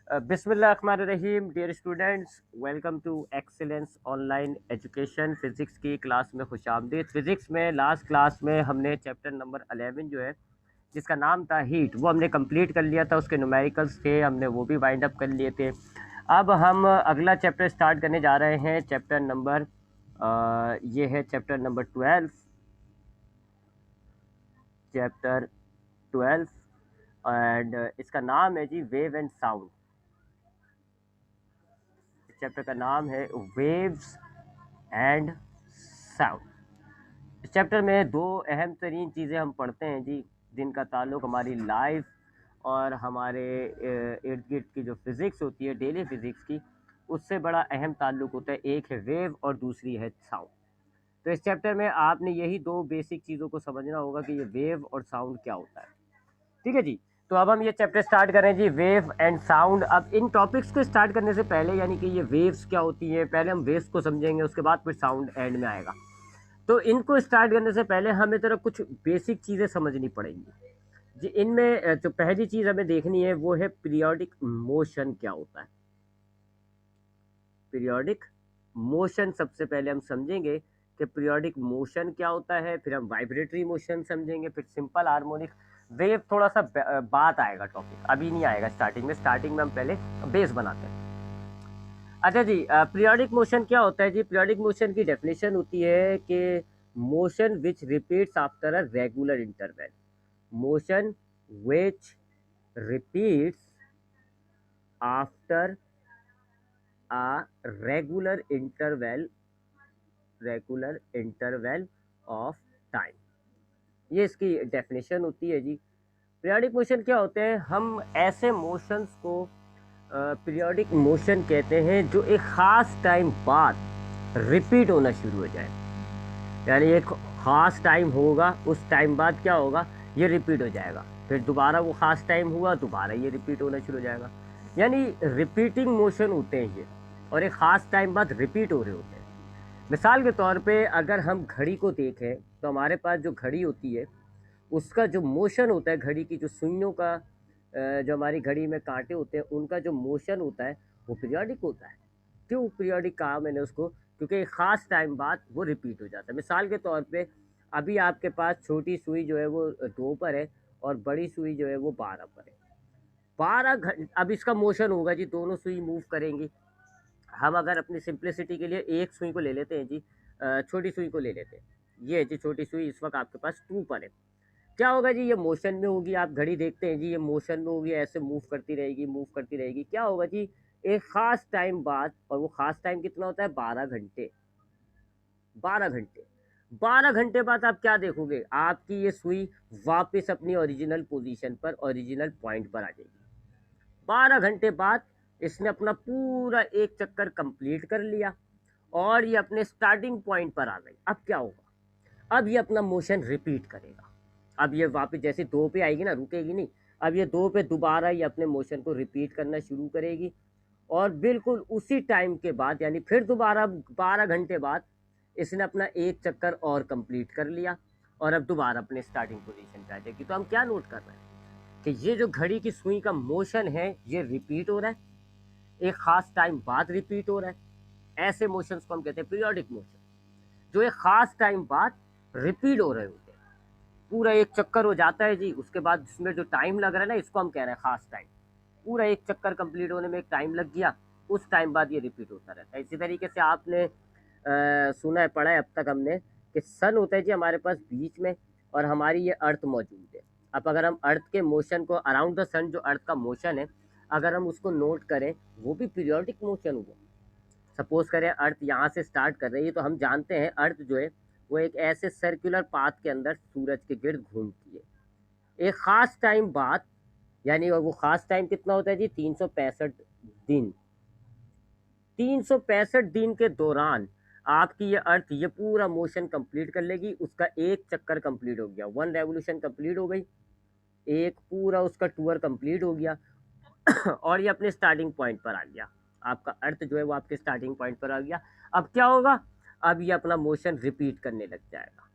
बिस्मिल्लाहिर्रहमानिर्रहीम। Dear students, welcome to excellence online education. Physics की class में खुशामदीद। फिज़िक्स में लास्ट क्लास में हमने चैप्टर नंबर 11 जो है, जिसका नाम था हीट, वो हमने कंप्लीट कर लिया था। उसके न्यूमेरिकल्स थे, हमने वो भी वाइंड अप कर लिए थे। अब हम अगला चैप्टर स्टार्ट करने जा रहे हैं। चैप्टर नंबर ये है चैप्टर नंबर 12। चैप्टर 12 एंड इसका नाम है जी वेव एंड साउंड। चैप्टर का नाम है वेव्स एंड साउंड। इस चैप्टर में दो अहम तरीन चीज़ें हम पढ़ते हैं जी, जिनका ताल्लुक हमारी लाइफ और हमारे इर्द गिर्द की जो फिज़िक्स होती है, डेली फिज़िक्स की, उससे बड़ा अहम ताल्लुक होता है। एक है वेव और दूसरी है साउंड। तो इस चैप्टर में आपने यही दो बेसिक चीज़ों को समझना होगा कि ये वेव और साउंड क्या होता है। ठीक है जी। तो अब हम ये चैप्टर स्टार्ट करें जी, वेव एंड साउंड। अब इन टॉपिक्स को स्टार्ट करने से पहले, यानी कि ये वेव्स क्या होती हैं, पहले हम वेव्स को समझेंगे, उसके बाद फिर साउंड एंड में आएगा। तो इनको स्टार्ट करने से पहले हमें तरफ कुछ बेसिक चीज़ें समझनी पड़ेंगी जी। इनमें जो पहली चीज़ हमें देखनी है वो है पीरियोडिक मोशन क्या होता है। पीरियोडिक मोशन सबसे पहले हम समझेंगे कि पीरियोडिक मोशन क्या होता है, फिर हम वाइब्रेटरी मोशन समझेंगे, फिर सिंपल हार्मोनिक वेव। थोड़ा सा बात आएगा, टॉपिक अभी नहीं आएगा स्टार्टिंग में। स्टार्टिंग में हम पहले बेस बनाते हैं। अच्छा जी, पीरियोडिक मोशन क्या होता है जी? पीरियोडिक मोशन की डेफिनेशन होती है कि motion which repeats after a regular interval. Motion which repeats after a regular interval of time। ये इसकी डेफिनेशन होती है जी। पीरियोडिक मोशन क्या होते हैं? हम ऐसे मोशंस को पीरियोडिक मोशन कहते हैं जो एक ख़ास टाइम बाद रिपीट होना शुरू हो जाए। यानी एक ख़ास टाइम होगा, उस टाइम बाद क्या होगा, ये रिपीट हो जाएगा। फिर दोबारा वो ख़ास टाइम हुआ, दोबारा ये रिपीट होना शुरू हो जाएगा। यानी रिपीटिंग मोशन होते हैं ये, और एक ख़ास टाइम बाद रिपीट हो रहे होते हैं। मिसाल के तौर पे अगर हम घड़ी को देखें, तो हमारे पास जो घड़ी होती है, उसका जो मोशन होता है, घड़ी की जो सुइयों का जो हमारी घड़ी में कांटे होते हैं, उनका जो मोशन होता है वो पीरियोडिक होता है। क्यों पीरियोडिक कहा मैंने उसको? क्योंकि एक ख़ास टाइम बाद वो रिपीट हो जाता है। मिसाल के तौर पे अभी आपके पास छोटी सुई जो है वो 2 पर है, और बड़ी सुई जो है वो 12 पर है। 12 घं अब इसका मोशन होगा जी, दोनों सुई मूव करेंगी। हम अगर अपनी सिंप्लिसिटी के लिए एक सुई को ले लेते हैं जी, छोटी सुई को ले लेते हैं। ये है जी छोटी सुई, इस वक़्त आपके पास 2 पर है। क्या होगा जी, ये मोशन में होगी। आप घड़ी देखते हैं जी, ये मोशन में होगी, ऐसे मूव करती रहेगी, मूव करती रहेगी। क्या होगा जी, एक ख़ास टाइम बाद, और वो ख़ास टाइम कितना होता है? 12 घंटे। 12 घंटे। 12 घंटे बाद आप क्या देखोगे? आपकी ये सुई वापस अपनी ओरिजिनल पोज़ीशन पर, ओरिजिनल पॉइंट पर आ जाएगी। 12 घंटे बाद इसने अपना पूरा एक चक्कर कंप्लीट कर लिया, और ये अपने स्टार्टिंग पॉइंट पर आ गई। अब क्या होगा? अब ये अपना मोशन रिपीट करेगा। अब ये वापस जैसे 2 पे आएगी ना, रुकेगी नहीं। अब ये 2 पे दोबारा ये अपने मोशन को रिपीट करना शुरू करेगी, और बिल्कुल उसी टाइम के बाद, यानी फिर दोबारा 12 घंटे बाद इसने अपना एक चक्कर और कंप्लीट कर लिया, और अब दोबारा अपने स्टार्टिंग पोजीशन पे आ जाएगी। तो हम क्या नोट कर रहे हैं कि ये जो घड़ी की सुई का मोशन है, ये रिपीट हो रहा है, एक खास टाइम बाद रिपीट हो रहा है। ऐसे मोशंस को हम कहते हैं पीरियोडिक मोशन, जो एक खास टाइम बाद रिपीट हो रहे होते हैं। पूरा एक चक्कर हो जाता है जी, उसके बाद इसमें जो टाइम लग रहा है ना, इसको हम कह रहे हैं खास टाइम। पूरा एक चक्कर कंप्लीट होने में एक टाइम लग गया, उस टाइम बाद ये रिपीट होता रहता है। इसी तरीके से आपने सुना है, पढ़ा है अब तक हमने, कि सन होता है जी हमारे पास बीच में, और हमारी ये अर्थ मौजूद है। अब अगर हम अर्थ के मोशन को, अराउंड द सन जो अर्थ का मोशन है, अगर हम उसको नोट करें, वो भी पीरियोडिक मोशन हुआ। सपोज करें अर्थ यहाँ से स्टार्ट कर रही है, तो हम जानते हैं अर्थ जो है वो एक ऐसे सर्कुलर पाथ के अंदर सूरज के गिर्द घूमती है एक ख़ास टाइम बाद। यानी और वो ख़ास टाइम कितना होता है जी? 365 दिन। 365 दिन के दौरान आपकी ये अर्थ ये पूरा मोशन कंप्लीट कर लेगी। उसका एक चक्कर कंप्लीट हो गया, 1 रेवोल्यूशन कंप्लीट हो गई, एक पूरा उसका टूर कंप्लीट हो गया और ये अपने स्टार्टिंग पॉइंट पर आ गया। आपका अर्थ जो है वो आपके स्टार्टिंग पॉइंट पर आ गया। अब क्या होगा? अब ये अपना मोशन रिपीट करने लग जाएगा।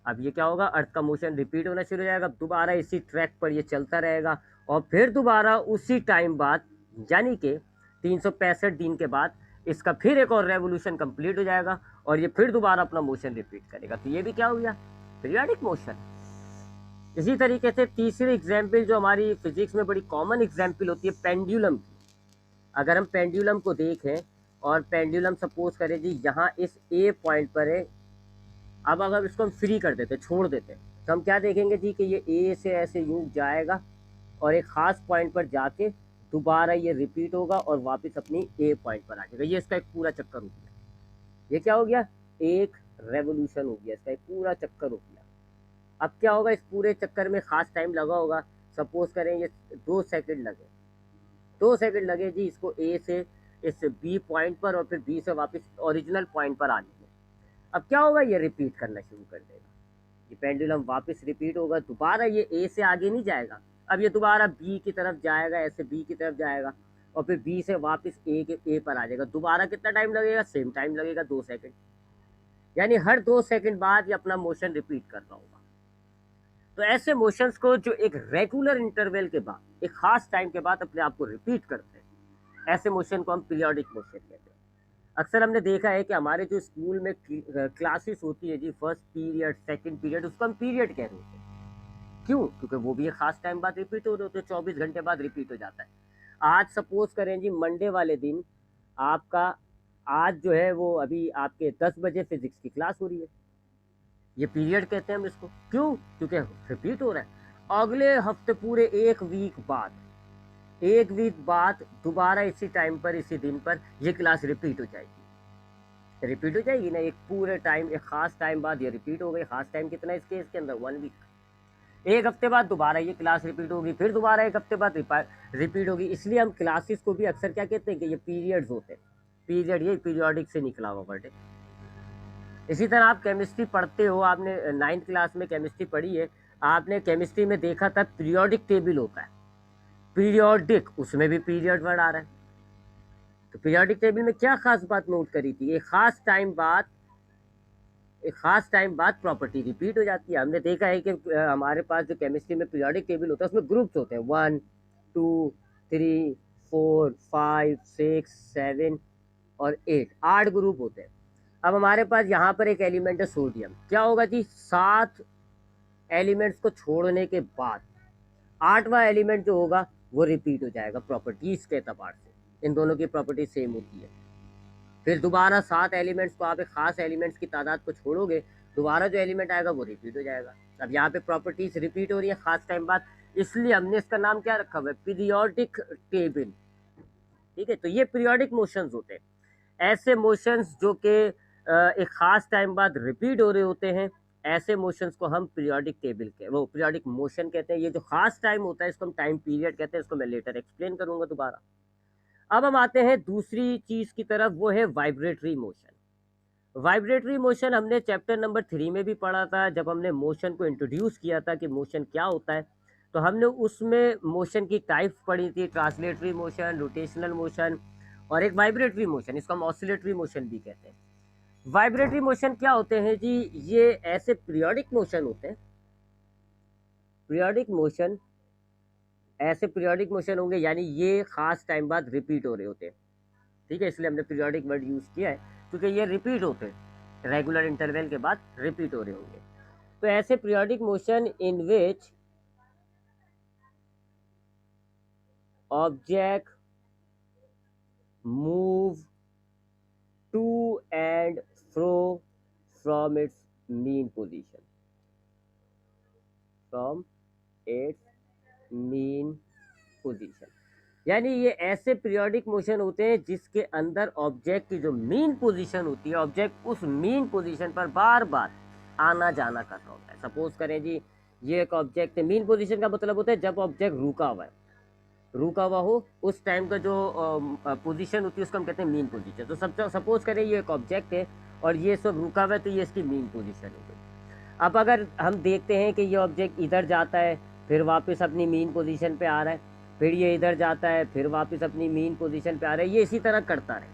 अब ये क्या होगा? अर्थ का मोशन रिपीट होना शुरू हो जाएगा। अब दोबारा इसी ट्रैक पर ये चलता रहेगा, और फिर दोबारा उसी टाइम बाद यानी कि 365 दिन के बाद इसका फिर एक और रेवोल्यूशन कंप्लीट हो जाएगा और ये फिर दोबारा अपना मोशन रिपीट करेगा। तो ये भी क्या हो गया, पीरियोडिक मोशन। इसी तरीके से तीसरी एग्जाम्पल जो हमारी फिजिक्स में बड़ी कॉमन एग्जाम्पल होती है पेंडुलम की। अगर हम पेंडुलम को देखें और पेंडुलम सपोज करें जी यहाँ इस ए पॉइंट पर है, अब अगर इसको हम फ्री कर देते, छोड़ देते, तो हम क्या देखेंगे जी कि ये ए से ऐसे यूं जाएगा और एक खास पॉइंट पर जाके दोबारा ये रिपीट होगा और वापस अपनी ए पॉइंट पर आ जाएगा। ये इसका एक पूरा चक्कर हो गया। ये क्या हो गया, एक रेवोल्यूशन हो गया, इसका एक पूरा चक्कर हो गया। अब क्या होगा, इस पूरे चक्कर में खास टाइम लगा होगा, सपोज करें ये 2 सेकंड लगे, 2 सेकंड लगे जी इसको ए से इस बी पॉइंट पर और फिर बी से वापस ओरिजिनल पॉइंट पर आने में। अब क्या होगा, ये रिपीट करना शुरू कर देगा, ये पेंडुलम वापस रिपीट होगा, दोबारा ये ए से आगे नहीं जाएगा, अब ये दोबारा बी की तरफ जाएगा, ऐसे बी की तरफ जाएगा और फिर बी से वापस ए पर आ जाएगा। दोबारा कितना टाइम लगेगा, सेम टाइम लगेगा, 2 सेकंड। यानी हर 2 सेकंड बाद ये अपना मोशन रिपीट कर रहा होगा। तो ऐसे मोशंस को जो एक रेगुलर इंटरवल के बाद, एक खास टाइम के बाद अपने आप को रिपीट करते हैं, ऐसे मोशन को हम पीरियोडिक मोशन कहते हैं। अक्सर हमने देखा है कि हमारे जो स्कूल में क्लासेस होती है जी, फर्स्ट पीरियड, सेकंड पीरियड, उसको हम पीरियड कह रहे होते हैं। क्यों, क्योंकि वो भी एक खास टाइम बाद रिपीट हो रहे होते हैं, 24 घंटे बाद रिपीट हो जाता है। आज सपोज करें जी मंडे वाले दिन आपका, आज जो है वो अभी आपके 10 बजे फिजिक्स की क्लास हो रही है, ये पीरियड कहते हैं हम इसको। क्यों, क्योंकि रिपीट हो रहा है। अगले हफ्ते पूरे एक वीक बाद दोबारा इसी टाइम पर, इसी दिन पर ये क्लास रिपीट हो जाएगी। रिपीट हो जाएगी ना, एक पूरे टाइम, एक खास टाइम बाद ये रिपीट हो गई। खास टाइम कितना है इस केस के अंदर, 1 वीक। एक हफ्ते बाद दोबारा ये क्लास रिपीट होगी, फिर दोबारा एक हफ्ते बाद रिपीट होगी। इसलिए हम क्लासेस को भी अक्सर क्या कहते हैं कि ये पीरियड्स होते हैं। पीरियड, ये पीरियोडिक से निकला हुआ वर्ड है। इसी तरह आप केमिस्ट्री पढ़ते हो, आपने 9th क्लास में केमिस्ट्री पढ़ी है, आपने केमिस्ट्री में देखा था पीरियोडिक टेबल होता है, पीरियोडिक, उसमें भी पीरियड वर्ड आ रहा है। तो पीरियोडिक टेबल में क्या खास बात नोट करी थी, एक खास टाइम बाद प्रॉपर्टी रिपीट हो जाती है। हमने देखा है कि हमारे पास जो केमिस्ट्री में पीरियोडिक टेबल होता है उसमें ग्रुप्स होते हैं, 1 2 3 4 5 6 7 और 8 ग्रुप होते हैं। अब हमारे पास यहाँ पर एक एलिमेंट है सोडियम, क्या होगा जी, 7 एलिमेंट्स को छोड़ने के बाद 8वां एलिमेंट जो होगा वो रिपीट हो जाएगा प्रॉपर्टीज के एतबार से। इन दोनों की प्रॉपर्टी सेम होती है। फिर दोबारा 7 एलिमेंट्स को, आप एक खास एलिमेंट्स की तादाद को छोड़ोगे, दोबारा जो एलिमेंट आएगा वो रिपीट हो जाएगा। अब यहाँ पे प्रॉपर्टीज रिपीट हो रही है खास टाइम बाद, इसलिए हमने इसका नाम क्या रखा हुआ है, पीरियोडिक टेबल। ठीक है, तो ये पीरियोडिक मोशंस होते हैं, ऐसे मोशंस जो कि एक खास टाइम बाद रिपीट हो रहे होते हैं, ऐसे मोशंस को हम पीरियोडिक टेबल के, वो पीरियोडिक मोशन कहते हैं। ये जो खास टाइम होता है इसको हम टाइम पीरियड कहते हैं, इसको मैं लेटर एक्सप्लेन करूंगा दोबारा। अब हम आते हैं दूसरी चीज की तरफ, वो है वाइब्रेटरी मोशन। वाइब्रेटरी मोशन हमने चैप्टर नंबर 3 में भी पढ़ा था, जब हमने मोशन को इंट्रोड्यूस किया था कि मोशन क्या होता है। तो हमने उसमें मोशन की टाइप्स पढ़ी थी, ट्रांसलेटरी मोशन, रोटेशनल मोशन और एक वाइब्रेटरी मोशन, इसको हम ऑसिलेटरी मोशन भी कहते हैं। वाइब्रेटरी मोशन क्या होते हैं जी, ये ऐसे पीरियोडिक मोशन होते हैं, पीरियोडिक मोशन, ऐसे पीरियोडिक मोशन होंगे, यानी ये खास टाइम बाद रिपीट हो रहे होते हैं। ठीक है, इसलिए हमने पीरियोडिक वर्ड यूज किया है, क्योंकि ये रिपीट होते हैं, रेगुलर इंटरवल के बाद रिपीट हो रहे होंगे। तो ऐसे periodic motion in which object move to and fro from its mean position, from its mean position. यानी ये ऐसे पीरियोडिक मोशन होते हैं जिसके अंदर ऑब्जेक्ट की जो मीन पोजीशन होती है, ऑब्जेक्ट उस मीन पोजीशन पर बार बार आना जाना कर रहा होता है। सपोज करें जी, ये एक ऑब्जेक्ट है, मीन पोजीशन का मतलब होता है जब ऑब्जेक्ट रुका हुआ है, रुका हुआ हो उस टाइम का जो पोजीशन होती है उसको हम कहते हैं मीन पोजीशन। तो सब सपोज करें ये एक ऑब्जेक्ट है और ये सब रुका हुआ है, तो ये इसकी मीन पोजीशन हो गई। अब अगर हम देखते हैं कि ये ऑब्जेक्ट इधर जाता है, फिर वापस अपनी मीन पोजीशन पे आ रहा है, फिर ये इधर जाता है, फिर वापस अपनी मीन पोजीशन पे आ रहा है, ये इसी तरह करता रहे,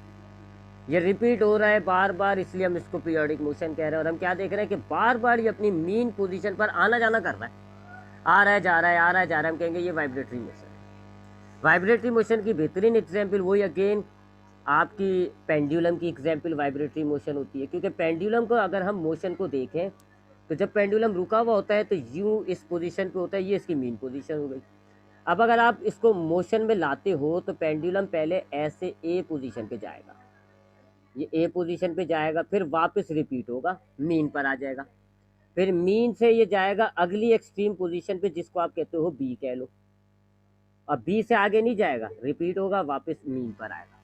ये रिपीट हो रहा है बार बार, इसलिए हम इसको पीरियोडिक मोशन कह रहे हैं। और हम क्या देख रहे हैं कि बार बार ये अपनी मीन पोजीशन पर आना जाना कर रहा है, आ रहा है जा रहा है, आ रहा है जा रहा है, हम कहेंगे ये वाइब्रेटरी मोशन है। वाइब्रेटरी मोशन की बेहतरीन एग्जाम्पल वही अगेन आपकी पेंडुलम की एग्जाम्पल वाइब्रेटरी मोशन होती है, क्योंकि पेंडुलम को अगर हम मोशन को देखें तो जब पेंडुलम रुका हुआ होता है तो यूं इस पोजीशन पे होता है, ये इसकी मीन पोजीशन हो गई। अब अगर आप इसको मोशन में लाते हो तो पेंडुलम पहले ऐसे ए पोजीशन पे जाएगा, ये ए पोजीशन पे जाएगा, फिर वापस रिपीट होगा, मीन पर आ जाएगा, फिर मीन से ये जाएगा अगली एक्सट्रीम पोजीशन पे जिसको आप कहते हो बी कह लो। अब बी से आगे नहीं जाएगा, रिपीट होगा, वापस मीन पर आएगा।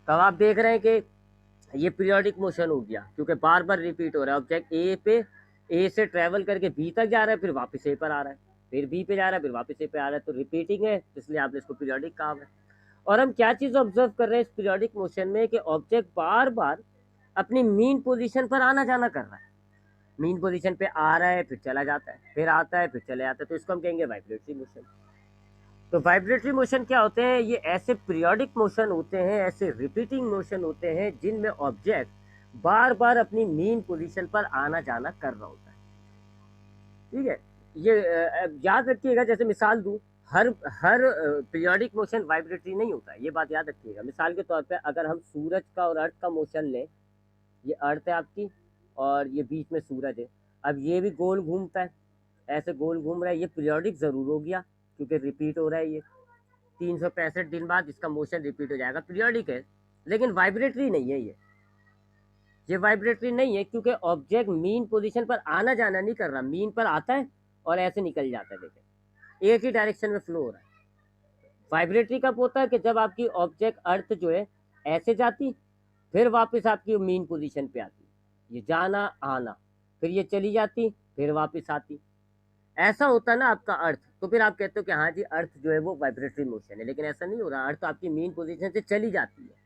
तब आप देख रहे हैं कि ये पीरियोडिक मोशन हो गया, क्योंकि बार बार रिपीट हो रहा है। ऑब्जेक्ट ए पे, ए से ट्रेवल करके बी तक जा रहा है, फिर वापस ए पर आ रहा है, फिर बी पे जा रहा है, फिर वापस ए पे आ रहा है, तो रिपीटिंग है, इसलिए आपने इसको पीरियोडिक कहा है। और हम क्या चीज़ ऑब्जर्व कर रहे हैं इस पीरियोडिक मोशन में कि ऑब्जेक्ट बार बार अपनी मीन पोजीशन पर आना जाना कर रहा है, मीन पोजीशन पे आ रहा है, फिर चला जाता है, फिर आता है, फिर चले जाता है, तो इसको हम कहेंगे वाइब्रेटरी मोशन। तो वाइब्रेटरी मोशन क्या होते हैं? ये ऐसे पीरियोडिक मोशन होते हैं, ऐसे रिपीटिंग मोशन होते हैं जिनमें ऑब्जेक्ट बार बार अपनी मीन पोजीशन पर आना जाना कर रहा होता है। ठीक है, ये याद रखिएगा। जैसे मिसाल दूं, हर हर पीरियोडिक मोशन वाइब्रेटरी नहीं होता है, ये बात याद रखिएगा। मिसाल के तौर पे अगर हम सूरज का और अर्थ का मोशन लें, ये अर्थ है आपकी और ये बीच में सूरज है, अब ये भी गोल घूमता है, ऐसे गोल घूम रहा है, ये पीरियोडिक ज़रूर हो गया क्योंकि रिपीट हो रहा है। ये 365 दिन बाद इसका मोशन रिपीट हो जाएगा, पीरियोडिक है, लेकिन वाइब्रेटरी नहीं है। ये वाइब्रेटरी नहीं है क्योंकि ऑब्जेक्ट मीन पोजीशन पर आना जाना नहीं कर रहा, मीन पर आता है और ऐसे निकल जाता है, देखिए एक ही डायरेक्शन में फ्लो हो रहा है। वाइब्रेटरी कब होता है? कि जब आपकी ऑब्जेक्ट अर्थ जो है ऐसे जाती, फिर वापस आपकी मीन पोजीशन पे आती, ये जाना आना, फिर ये चली जाती, फिर वापस आती, ऐसा होता ना आपका अर्थ। तो फिर आप कहते हो कि हाँ जी अर्थ जो है वो वाइब्रेटरी मोशन है, लेकिन ऐसा नहीं हो रहा। अर्थ आपकी मेन पोजीशन से चली जाती है,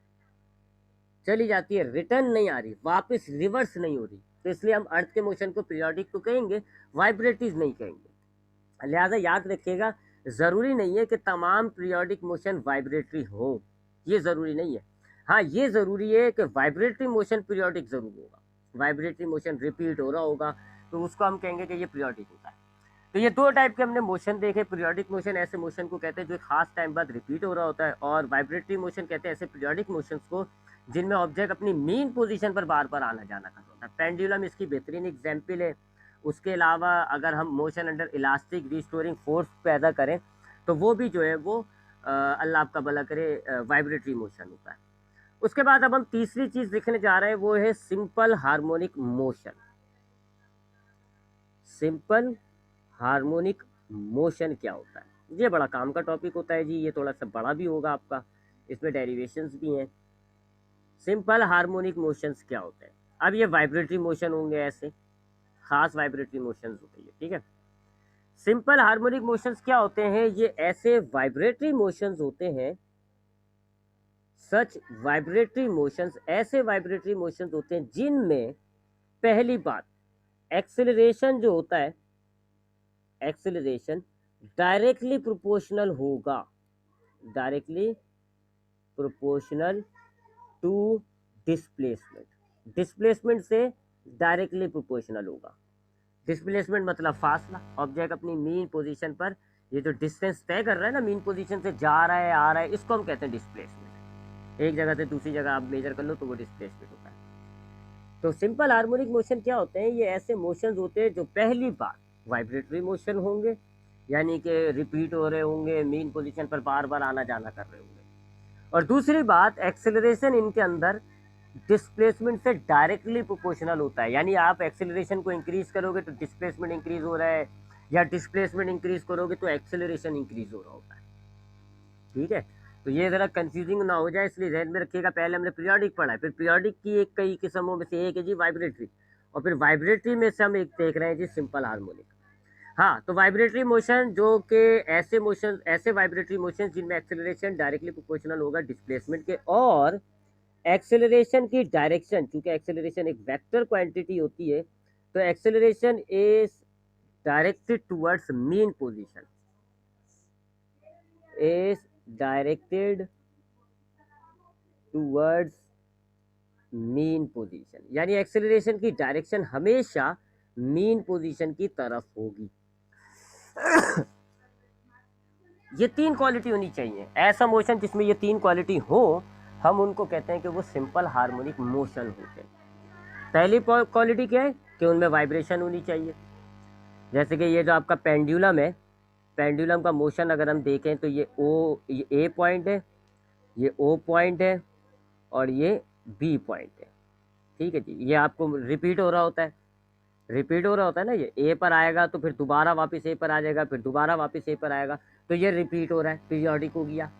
चली जाती है, रिटर्न नहीं आ रही, वापस रिवर्स नहीं हो रही, तो इसलिए हम अर्थ के मोशन को पीरियोडिक तो कहेंगे, वाइब्रेटरीज नहीं कहेंगे। लिहाजा याद रखिएगा, ज़रूरी नहीं है कि तमाम पीरियोडिक मोशन वाइब्रेटरी हो, ये ज़रूरी नहीं है। हाँ, ये ज़रूरी है कि वाइब्रेटरी मोशन पीरियोडिक ज़रूर होगा, वाइब्रेटरी मोशन रिपीट हो रहा होगा, तो उसको हम कहेंगे कि ये पीरियोडिक होता है। तो ये दो टाइप के हमने मोशन देखे। पीरियोडिक मोशन ऐसे मोशन को कहते हैं जो एक खास टाइम बाद रिपीट हो रहा होता है, और वाइब्रेटरी मोशन कहते हैं ऐसे पीरियोडिक मोशंस को जिनमें ऑब्जेक्ट अपनी मेन पोजीशन पर बार बार आना जाना कर होता है। पेंडुलम इसकी बेहतरीन एग्जाम्पल है। उसके अलावा अगर हम motion under elastic restoring force पैदा करें तो वो भी जो है वो अल्लाह आपका भला करे वाइब्रेटरी मोशन होता है। उसके बाद अब हम तीसरी चीज़ देखने जा रहे हैं, वो है simple harmonic motion. Simple harmonic motion क्या होता है? ये बड़ा काम का टॉपिक होता है जी, ये थोड़ा सा बड़ा भी होगा आपका, इसमें डेरिवेशंस भी हैं। सिंपल हार्मोनिक मोशंस क्या होते हैं? अब ये वाइब्रेटरी मोशन होंगे, ऐसे खास वाइब्रेटरी मोशंस होते हैं, ठीक है। सिंपल हार्मोनिक मोशंस क्या होते हैं? ये ऐसे वाइब्रेटरी मोशंस होते हैं, सच वाइब्रेटरी मोशंस ऐसे वाइब्रेटरी मोशंस होते हैं जिनमें पहली बात एक्सेलरेशन जो होता है, एक्सेलरेशन डायरेक्टली प्रोपोर्शनल होगा, directly proportional to displacement, displacement से डायरेक्टली प्रोपोर्शनल होगा। डिस्प्लेसमेंट मतलब फासला, ऑब्जेक्ट अपनी मीन पोजीशन पर ये जो डिस्टेंस तय कर रहा है ना, मीन पोजीशन से जा रहा है आ रहा है, इसको हम कहते हैं डिस्प्लेसमेंट। एक जगह से दूसरी जगह आप मेजर कर लो तो वो डिस्प्लेसमेंट होता है। तो सिंपल हार्मोनिक मोशन क्या होते हैं? ये ऐसे मोशंस होते हैं जो पहली बार वाइब्रेटरी मोशन होंगे, यानी कि रिपीट हो रहे होंगे, मीन पोजीशन पर बार बार आना जाना कर रहे होंगे, और दूसरी बात एक्सेलरेशन इनके अंदर डिस्प्लेसमेंट से डायरेक्टली प्रोपोर्शनल होता है। यानी आप एक्सेलरेशन को इंक्रीज करोगे तो डिस्प्लेसमेंट इंक्रीज हो रहा है, या डिस्प्लेसमेंट इंक्रीज करोगे तो एक्सेलरेशन इंक्रीज हो रहा होता है, ठीक है। तो ये ज़रा कंफ्यूजिंग ना हो जाए, इसलिए ध्यान में रखिएगा। पहले हमने पीरियोडिक पढ़ा है, फिर पीरियोडिक की एक कई किस्मों में से एक है जी वाइब्रेटरी, और फिर वाइब्रेटरी में से हम एक देख रहे हैं जी सिंपल हार्मोनिक। हाँ, तो वाइब्रेटरी मोशन जो कि ऐसे मोशन, ऐसे वाइब्रेटरी मोशन जिनमें एक्सेलरेशन डायरेक्टली प्रोपोर्शनल होगा डिस्प्लेसमेंट के, और एक्सेलरेशन की डायरेक्शन, क्योंकि एक्सेलरेशन एक वेक्टर क्वांटिटी होती है, तो acceleration is directed towards mean position, is directed towards mean position, यानी एक्सेलरेशन की डायरेक्शन हमेशा मीन पोजीशन की तरफ होगी। ये तीन क्वालिटी होनी चाहिए। ऐसा मोशन जिसमें ये तीन क्वालिटी हो, हम उनको कहते हैं कि वो सिंपल हार्मोनिक मोशन होते हैं। पहली क्वालिटी क्या है कि उनमें वाइब्रेशन होनी चाहिए। जैसे कि ये जो आपका पेंडुलम है, पेंडुलम का मोशन अगर हम देखें तो ये ए पॉइंट है, ये ओ पॉइंट है और ये बी पॉइंट है। ठीक है जी, ये आपको रिपीट हो रहा होता है, रिपीट हो रहा होता है ना। ये ए पर आएगा तो फिर दोबारा वापस ए पर आ जाएगा, फिर दोबारा वापस ए पर आएगा, तो ये रिपीट हो रहा है, पीरियोडिक हो गया।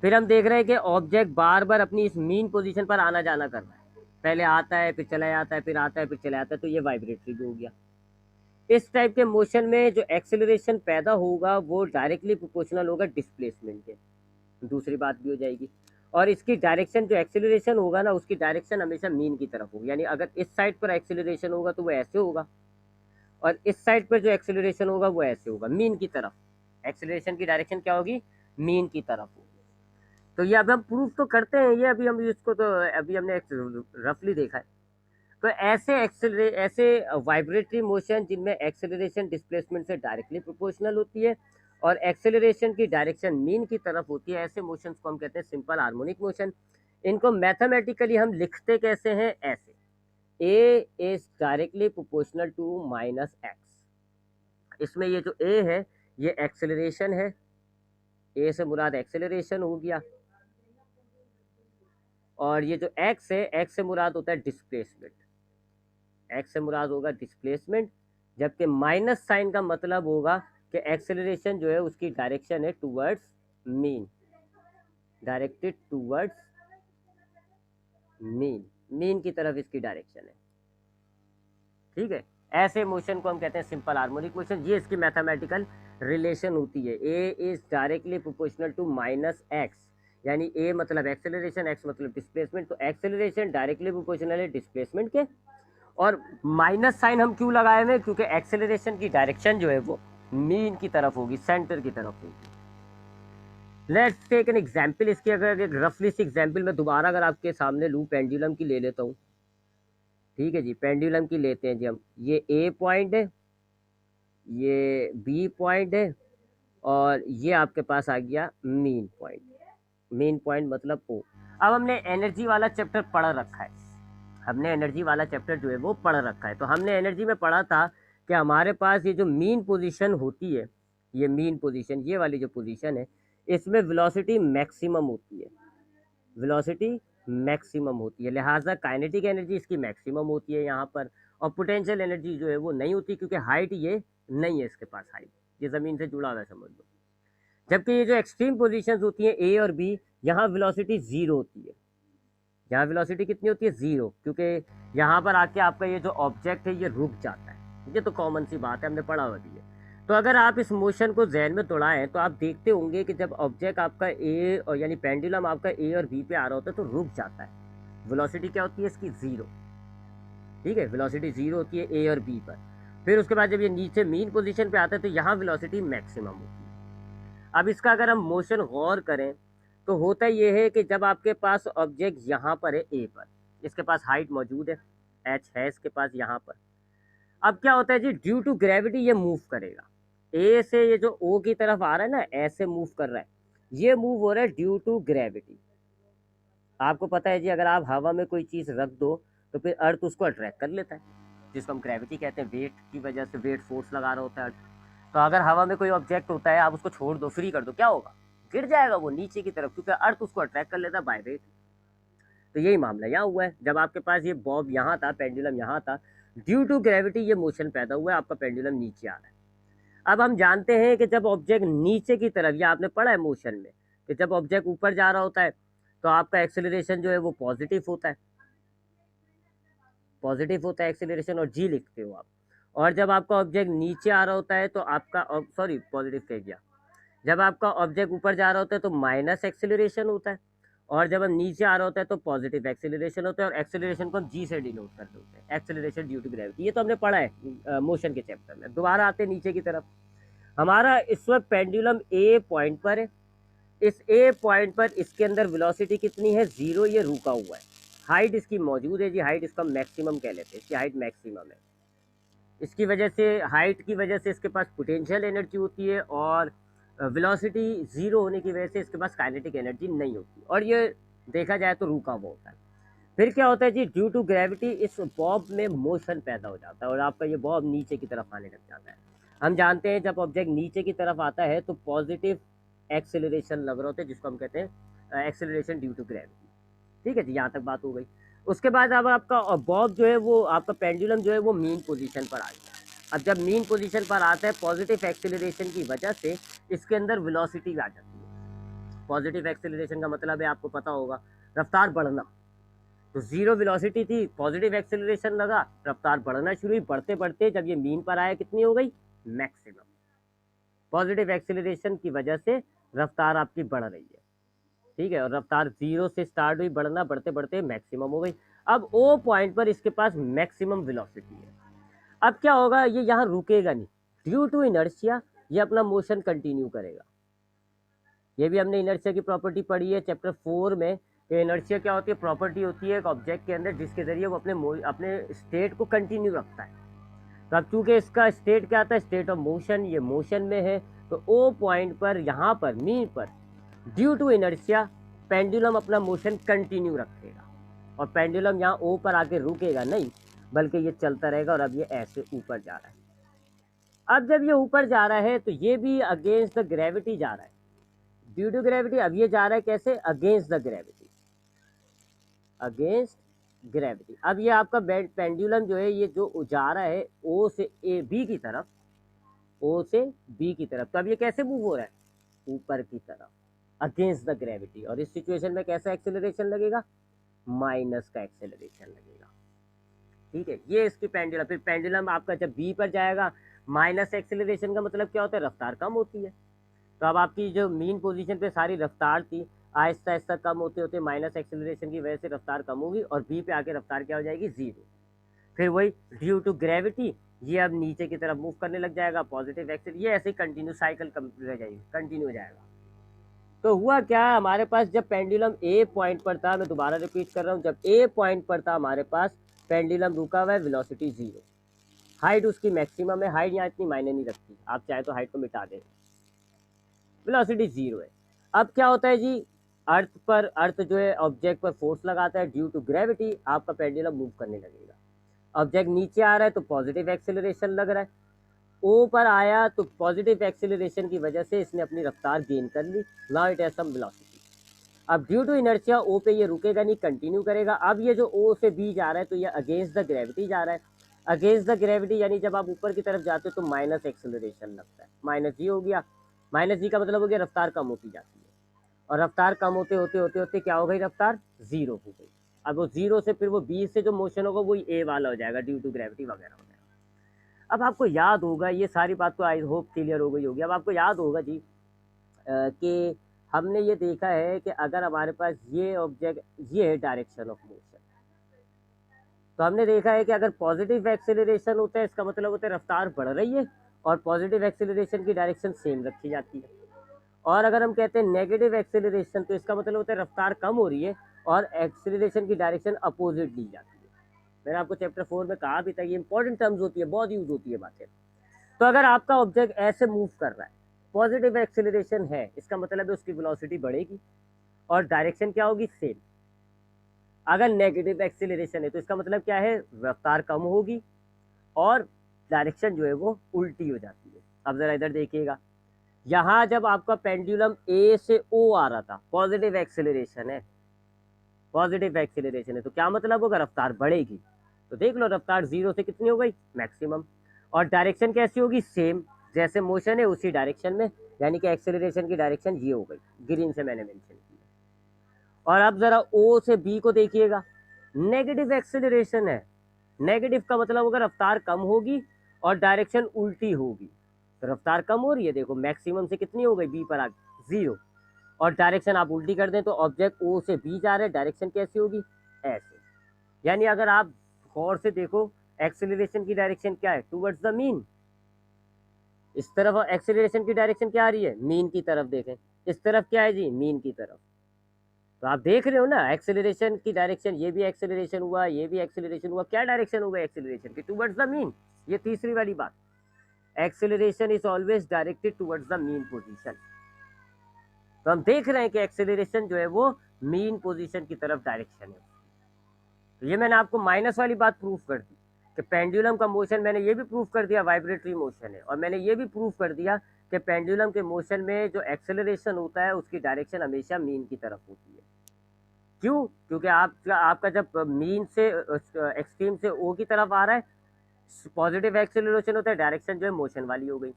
फिर हम देख रहे हैं कि ऑब्जेक्ट बार बार अपनी इस मीन पोजीशन पर आना जाना कर रहा है, पहले आता है फिर चला जाता है, फिर आता है फिर चला जाता है, तो ये वाइब्रेटरी भी हो गया। इस टाइप के मोशन में जो एक्सेलरेशन पैदा होगा वो डायरेक्टली प्रोपोर्शनल होगा डिस्प्लेसमेंट के, दूसरी बात भी हो जाएगी। और इसकी डायरेक्शन जो एक्सेलरेशन होगा ना, उसकी डायरेक्शन हमेशा मीन की तरफ होगी। यानी अगर इस साइड पर एक्सेलरेशन होगा तो वो ऐसे होगा, और इस साइड पर जो एक्सेलरेशन होगा वो ऐसे होगा, मीन की तरफ। एक्सेलरेशन की डायरेक्शन क्या होगी, मीन की तरफ होगी। तो ये अब हम प्रूफ तो करते हैं, ये अभी हम इसको तो अभी हमने रफली देखा है। तो ऐसे वाइब्रेटरी मोशन जिनमें एक्सेलरेशन डिस्प्लेसमेंट से डायरेक्टली प्रोपोर्शनल होती है और एक्सेलरेशन की डायरेक्शन मीन की तरफ होती है, ऐसे मोशंस को हम कहते हैं सिंपल हार्मोनिक मोशन। इनको मैथमेटिकली हम लिखते कैसे हैं, ऐसे a is directly proportional to minus x. इसमें ये जो ए है ये एक्सेलरेशन है, ए से मुराद एक्सेलरेशन हो गया, और ये जो एक्स है, एक्स से मुराद होता है डिस्प्लेसमेंट, एक्स से मुराद होगा डिस्प्लेसमेंट। जबकि माइनस साइन का मतलब होगा कि एक्सेलरेशन जो है उसकी डायरेक्शन है towards mean, directed towards mean, mean की तरफ इसकी डायरेक्शन है। ठीक है, ऐसे मोशन को हम कहते हैं सिंपल हार्मोनिक मोशन। ये इसकी मैथमेटिकल रिलेशन होती है, a is directly proportional to minus x, यानी ए मतलब एक्सेलरेशन, एक्स मतलब डिस्प्लेसमेंट। तो एक्सेलरेशन डायरेक्टली प्रोपोर्शनल है डिस्प्लेसमेंट के। और माइनस साइन हम क्यों लगाए हुए, क्योंकि एक्सेलरेशन की डायरेक्शन जो है वो मीन की तरफ होगी, सेंटर की तरफ होगी। Let's take an example. इसकी अगर एक रफली सी एग्जांपल मैं दोबारा अगर आपके सामने लूँ, पेंडुलम की ले लेता हूँ। ठीक है जी, पेंडुलम की लेते हैं जी हम। ये ए पॉइंट है, ये बी पॉइंट है, और ये आपके पास आ गया मीन पॉइंट। मीन पॉइंट मतलब ओ। अब हमने एनर्जी वाला चैप्टर पढ़ रखा है, हमने एनर्जी वाला चैप्टर जो है वो पढ़ रखा है। तो हमने एनर्जी में पढ़ा था कि हमारे पास ये जो मीन पोजीशन होती है, ये मीन पोजीशन, ये वाली जो पोजीशन है, इसमें वेलोसिटी मैक्सिमम होती है, वेलोसिटी मैक्सिमम होती है, लिहाजा काइनेटिक एनर्जी इसकी मैक्सिमम होती है यहाँ पर। और पोटेंशियल एनर्जी जो है वो नहीं होती, क्योंकि हाइट ये नहीं है इसके पास, हाइट ये ज़मीन से जुड़ा हुआ है समझ लो। जबकि ये जो एक्सट्रीम पोजीशंस होती हैं ए और बी, यहाँ वेलोसिटी ज़ीरो होती है, यहाँ वेलोसिटी कितनी होती है, ज़ीरो, क्योंकि यहाँ पर आके आपका ये जो ऑब्जेक्ट है ये रुक जाता है। ये तो कॉमन सी बात है, हमने पढ़ा हुआ भी है। तो अगर आप इस मोशन को जहन में दौड़ाएं तो आप देखते होंगे कि जब ऑब्जेक्ट आपका ए और यानी पेंडुलम आपका ए और बी पे आ रहा होता है तो रुक जाता है। वेलोसिटी क्या होती है इसकी, ज़ीरो। ठीक है, वेलोसिटी ज़ीरो होती है ए और बी पर। फिर उसके बाद जब ये नीचे मीन पोजीशन पे आता है तो यहाँ वेलोसिटी मैक्सिमम होती है। अब इसका अगर हम मोशन गौर करें तो होता ये है कि जब आपके पास ऑब्जेक्ट यहाँ पर है ए पर, इसके पास हाइट मौजूद है, एच है इसके पास यहाँ पर। अब क्या होता है जी, ड्यू टू ग्रेविटी ये मूव करेगा, ए से ये जो ओ की तरफ आ रहा है ना, ऐसे मूव कर रहा है, ये मूव हो रहा है ड्यू टू ग्रेविटी। आपको पता है जी, अगर आप हवा में कोई चीज़ रख दो तो फिर अर्थ उसको अट्रैक्ट कर लेता है, जिसको हम ग्रेविटी कहते हैं। वेट की वजह से, वेट फोर्स लगा रहा होता है अर्थ। तो अगर हवा में कोई ऑब्जेक्ट होता है, आप उसको छोड़ दो, फ्री कर दो, क्या होगा, गिर जाएगा वो नीचे की तरफ, क्योंकि अर्थ उसको अट्रैक्ट कर लेता है बाय वेट। तो यही मामला यहाँ हुआ है। जब आपके पास ये बॉब यहाँ था, पेंडुलम यहाँ था, ड्यू टू ग्रेविटी ये मोशन पैदा हुआ है, आपका पेंडुलम नीचे आ रहा है। अब हम जानते हैं कि जब ऑब्जेक्ट नीचे की तरफ, या आपने पढ़ा है मोशन में कि जब ऑब्जेक्ट ऊपर जा रहा होता है तो आपका एक्सेलरेशन जो है वो पॉजिटिव होता है, पॉजिटिव होता है एक्सेलरेशन, और जी लिखते हो आप। और जब आपका ऑब्जेक्ट नीचे आ रहा होता है तो आपका, सॉरी पॉजिटिव कह गया, जब आपका ऑब्जेक्ट ऊपर जा रहा होता है तो माइनस एक्सेलरेशन होता है, और जब हम नीचे आ रहा होता है तो पॉजिटिव एक्सेलरेशन होता है। और एक्सेलरेशन को हम जी से डिनोट करते होते हैं, एक्सेलरेशन ड्यू टू ग्रेविटी। ये तो हमने पढ़ा है मोशन के चैप्टर में। दोबारा आते हैं नीचे की तरफ। हमारा इस वक्त पेंडुलम ए पॉइंट पर है, इस ए पॉइंट पर इसके अंदर वेलोसिटी कितनी है, ज़ीरो, ये रुका हुआ है। हाइट इसकी मौजूद है जी, हाइट इसका मैक्सिमम कह लेते हैं, इसकी हाइट मैक्सिमम है। इसकी वजह से, हाइट की वजह से इसके पास पोटेंशियल एनर्जी होती है, और वेलोसिटी ज़ीरो होने की वजह से इसके पास काइनेटिक एनर्जी नहीं होती, और ये देखा जाए तो रुका हुआ होता है। फिर क्या होता है जी, ड्यू टू ग्रेविटी इस बॉब में मोशन पैदा हो जाता है और आपका ये बॉब नीचे की तरफ आने लग जाता है। हम जानते हैं जब ऑब्जेक्ट नीचे की तरफ आता है तो पॉजिटिव एक्सेलरेशन लग रहा होता है, जिसको हम कहते हैं एक्सेलरेशन ड्यू टू ग्रेविटी। ठीक है जी, यहाँ तक बात हो गई। उसके बाद अब आपका बॉब जो है वो आपका पेंडुलम जो है वो मीन पोजीशन पर आ गया। अब जब मीन पोजीशन पर आता है पॉजिटिव एक्सेलरेशन की वजह से इसके अंदर वेलोसिटी आ जाती है। पॉजिटिव एक्सेलरेशन का मतलब है आपको पता होगा रफ्तार बढ़ना। तो जीरो वेलोसिटी थी, पॉजिटिव एक्सेलरेशन लगा, रफ्तार बढ़ना शुरू हुई, बढ़ते बढ़ते जब ये मीन पर आया कितनी हो गई, मैक्सिमम। पॉजिटिव एक्सेलरेशन की वजह से रफ्तार आपकी बढ़ रही है। ठीक है, और रफ्तार जीरो से स्टार्ट हुई बढ़ना, बढ़ते बढ़ते मैक्सिमम हो गई। अब ओ पॉइंट पर इसके पास मैक्सिमम वेलोसिटी है। अब क्या होगा, ये यहाँ रुकेगा नहीं, ड्यू टू इनर्शिया ये अपना मोशन कंटिन्यू करेगा। ये भी हमने इनर्शिया की प्रॉपर्टी पढ़ी है चैप्टर 4 में। ये इनर्शिया क्या होती है, प्रॉपर्टी होती है एक ऑब्जेक्ट के अंदर जिसके जरिए वो अपने स्टेट को कंटिन्यू रखता है। तो अब चूंकि इसका स्टेट क्या आता है, स्टेट ऑफ मोशन, ये मोशन में है, तो ओ पॉइंट पर यहाँ पर मीन पर ड्यू टू इनर्शिया पेंडुलम अपना मोशन कंटिन्यू रखेगा, और पेंडुलम यहाँ ओ पर आके रुकेगा नहीं, बल्कि ये चलता रहेगा, और अब ये ऐसे ऊपर जा रहा है। अब जब ये ऊपर जा रहा है तो ये भी अगेंस्ट द ग्रेविटी जा रहा है, ड्यू टू ग्रेविटी। अब ये जा रहा है कैसे, against the gravity, against gravity. अब ये आपका पेंडुलम जो है ये जो जा रहा है ओ से ए बी की तरफ, ओ से बी की तरफ, तो अब ये कैसे मूव हो रहा है, ऊपर की तरफ, अगेंस्ट द ग्रेविटी। और इस सिचुएशन में कैसा एक्सेलरेशन लगेगा, माइनस का एक्सेलरेशन लगेगा। ठीक है, ये इसकी पेंडुलम। फिर पेंडुलम आपका जब बी पर जाएगा, माइनस एक्सेलरेशन का मतलब क्या होता है, रफ्तार कम होती है। तो अब आपकी जो मीन पोजीशन पे सारी रफ्तार थी, आहिस्ता आहिस्ता कम होते होते माइनस एक्सेलरेशन की वजह से रफ्तार कम होगी, और बी पे आके रफ्तार क्या हो जाएगी, जीरो। फिर वही ड्यू टू ग्रेविटी ये अब नीचे की तरफ मूव करने लग जाएगा, पॉजिटिव एक्सेल, ये ऐसे ही कंटिन्यू साइकिल रह जाएगी, कंटिन्यू हो जाएगा। तो हुआ क्या, हमारे पास जब पेंडुलम ए पॉइंट पर था, मैं दोबारा रिपीट कर रहा हूँ, जब ए पॉइंट पर था हमारे पास पेंडुलम रुका हुआ है, वेलोसिटी जीरो, हाइट उसकी मैक्सिमम है, हाइट यहाँ इतनी मायने नहीं रखती, आप चाहे तो हाइट को मिटा दें, वेलोसिटी जीरो है। अब क्या होता है जी, अर्थ जो है ऑब्जेक्ट पर फोर्स लगाता है, ड्यू टू ग्रेविटी आपका पेंडुलम मूव करने लगेगा। ऑब्जेक्ट नीचे आ रहा है तो पॉजिटिव एक्सेलरेशन लग रहा है, ओ पर आया तो पॉजिटिव एक्सेलरेशन की वजह से इसने अपनी रफ्तार गेन कर ली, now it has some velocity. अब ड्यू टू इनर्शिया ओ पे ये रुकेगा नहीं, कंटिन्यू करेगा। अब ये जो ओ से बी जा रहा है तो ये अगेंस्ट द ग्रेविटी जा रहा है, अगेंस्ट द ग्रेविटी यानी जब आप ऊपर की तरफ जाते हो तो माइनस एक्सेलरेशन लगता है, माइनस जी हो गया। माइनस जी का मतलब हो गया रफ्तार कम होती जाती है, और रफ्तार कम होते होते होते होते क्या हो गई, रफ्तार जीरो हो गई। अब वो जीरो से फिर वो बी से जो मोशन होगा वो ए वाला हो जाएगा, ड्यू टू ग्रेविटी वगैरह हो जाएगा। अब आपको याद होगा, ये सारी बात तो आई होप क्लियर हो गई होगी। अब आपको याद होगा जी कि हमने ये देखा है कि अगर हमारे पास ये ऑब्जेक्ट, ये है डायरेक्शन ऑफ मोशन, तो हमने देखा है कि अगर पॉजिटिव एक्सेलरेशन होता है इसका मतलब होता है रफ्तार बढ़ रही है, और पॉजिटिव एक्सेलरेशन की डायरेक्शन सेम रखी जाती है। और अगर हम कहते हैं नेगेटिव एक्सेलरेशन तो इसका मतलब होता है रफ्तार कम हो रही है और एक्सेलरेशन की डायरेक्शन अपोजिट ली जाती है। मैंने आपको चैप्टर 4 में कहा भी था, ये इंपॉर्टेंट टर्म्स होती है, बहुत यूज होती है बातें। तो अगर आपका ऑब्जेक्ट ऐसे मूव कर रहा है, पॉजिटिव एक्सेलरेशन है, इसका मतलब है उसकी वेलोसिटी बढ़ेगी और डायरेक्शन क्या होगी, सेम। अगर नेगेटिव एक्सेलरेशन है तो इसका मतलब क्या है, रफ्तार कम होगी और डायरेक्शन जो है वो उल्टी हो जाती है। अब जरा इधर देखिएगा, यहाँ जब आपका पेंडुलम ए से ओ आ रहा था, पॉजिटिव एक्सेलरेशन है, पॉजिटिव एक्सेलरेशन है, तो क्या मतलब होगा, रफ्तार बढ़ेगी। तो देख लो रफ्तार जीरो से कितनी हो गई, मैक्सिमम। और डायरेक्शन कैसी होगी, सेम, जैसे मोशन है उसी डायरेक्शन में, यानी कि एक्सेलरेशन की डायरेक्शन ये हो गई, ग्रीन से मैंने मेंशन किया। और अब जरा ओ से बी को देखिएगा, नेगेटिव एक्सेलरेशन है, नेगेटिव का मतलब होगा रफ्तार कम होगी और डायरेक्शन उल्टी होगी। तो रफ्तार कम हो रही है, देखो मैक्सिमम से कितनी हो गई, बी पर आ जीरो, और डायरेक्शन आप उल्टी कर दें तो ऑब्जेक्ट ओ से बी जा रहा है, डायरेक्शन कैसी होगी, ऐसे। यानी अगर आप गौर से देखो एक्सेलरेशन की डायरेक्शन क्या है, टुवर्ड्स द मीन। इस तरफ एक्सेलरेशन की डायरेक्शन क्या आ रही है, मीन की तरफ देखें, इस तरफ क्या है जी, मीन की तरफ। तो आप देख रहे हो ना एक्सेलरेशन की डायरेक्शन, ये भी एक्सेलरेशन हुआ, ये भी एक्सेलरेशन हुआ, क्या डायरेक्शन होगा एक्सेलरेशन की, टुवर्ड्स द मीन। ये तीसरी वाली बात, acceleration is always directed towards the mean position. तो हम देख रहे हैं कि एक्सेलरेशन जो है वो मीन पोजीशन की तरफ डायरेक्शन है। तो ये मैंने आपको माइनस वाली बात प्रूफ कर दी कि पेंडुलम का मोशन, मैंने ये भी प्रूफ कर दिया वाइब्रेटरी मोशन है, और मैंने ये भी प्रूफ कर दिया कि पेंडुलम के मोशन में जो एक्सेलरेशन होता है उसकी डायरेक्शन हमेशा मीन की तरफ होती है। क्यों? क्योंकि आपका जब मीन से एक्सट्रीम से ओ की तरफ आ रहा है, पॉजिटिव एक्सेलरेशन होता है, डायरेक्शन जो है मोशन वाली हो गई।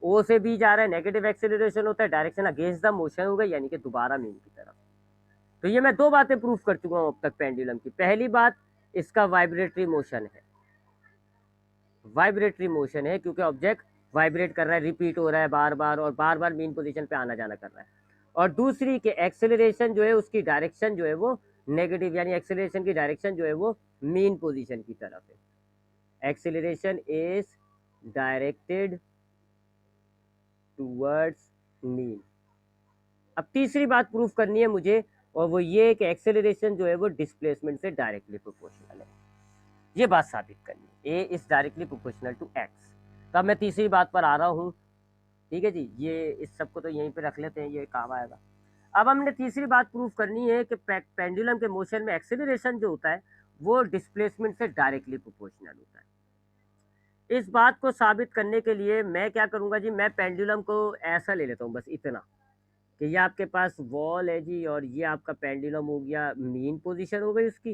ओ से बी जा रहा है, नेगेटिव एक्सेलरेशन होता है, डायरेक्शन अगेंस्ट द मोशन हो गई, यानी कि दोबारा मीन की तरफ। तो ये मैं दो बातें प्रूफ कर चुका हूं अब तक पेंडुलम की। पहली बात, इसका वाइब्रेटरी मोशन है, वाइब्रेटरी मोशन है क्योंकि ऑब्जेक्ट वाइब्रेट कर रहा है, रिपीट हो रहा है बार बार, और बार बार मीन पोजीशन पे आना जाना कर रहा है। और दूसरी कि एक्सेलरेशन जो है उसकी डायरेक्शन जो है वो नेगेटिव, यानी एक्सेलरेशन की डायरेक्शन जो है वो मीन पोजीशन की तरफ है। Acceleration is directed towards mean. अब तीसरी बात प्रूफ करनी है मुझे, और वो ये कि एक्सेलरेशन जो है वो डिस्प्लेसमेंट से डायरेक्टली प्रोपोर्शनल है। ये बात साबित करनी है, a is directly proportional to x. तब मैं तीसरी बात पर आ रहा हूँ, ठीक है जी, ये इस सब को तो यहीं पे रख लेते हैं, ये काम आएगा। अब हमने तीसरी बात प्रूफ करनी है कि पेंडुलम के मोशन में एक्सेलरेशन जो होता है वो डिस्प्लेसमेंट से डायरेक्टली प्रोपोर्शनल होता है। इस बात को साबित करने के लिए मैं क्या करूँगा जी, मैं पेंडुलम को ऐसा ले लेता हूँ, बस इतना कि ये आपके पास वॉल है जी, और ये आपका पेंडुलम हो गया, मीन पोजीशन हो गई उसकी,